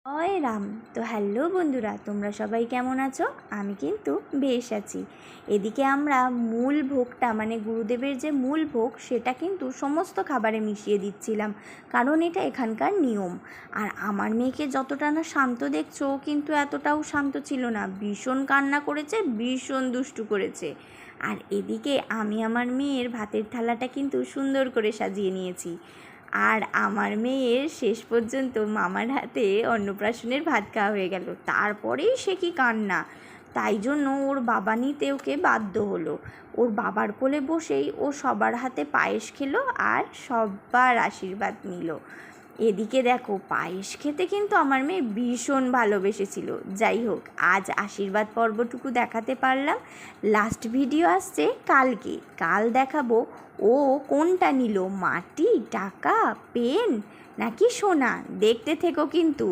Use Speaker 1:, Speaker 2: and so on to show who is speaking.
Speaker 1: জয় রাম। তো হ্যালো বন্ধুরা, তোমরা সবাই কেমন আছো? আমি কিন্তু বেশ আছি। এদিকে আমরা মূল ভোগটা মানে গুরুদেবের যে মূল ভোগ সেটা কিন্তু সমস্ত খাবারে মিশিয়ে দিচ্ছিলাম, কারণ এটা এখানকার নিয়ম। আর আমার মেয়েকে যতটা না শান্ত দেখছো, ও কিন্তু এতটাও শান্ত ছিল না, ভীষণ কান্না করেছে, ভীষণ দুষ্টু করেছে। আর এদিকে আমি আমার মেয়ের ভাতের থালাটা কিন্তু সুন্দর করে সাজিয়ে নিয়েছি। আর আমার মেয়ের শেষ পর্যন্ত মামার হাতে অন্নপ্রাশনের ভাত খাওয়া হয়ে গেল, তারপরেই সে কি কান্না। তাই জন্য ওর বাবা নিতে ওকে বাধ্য হলো। ওর বাবার কোলে বসেই ও সবার হাতে পায়েস খেলো আর সবার আশীর্বাদ নিল। এদিকে দেখো, পায়েস খেতে কিন্তু আমার মেয়ে ভীষণ ভালোবেসেছিল। যাই হোক, আজ আশীর্বাদ পর্বটুকু দেখাতে পারলাম। লাস্ট ভিডিও আসছে কালকে, কাল দেখাবো ও কোনটা নিল, মাটি, টাকা, পেন নাকি সোনা। দেখতে থেকো কিন্তু।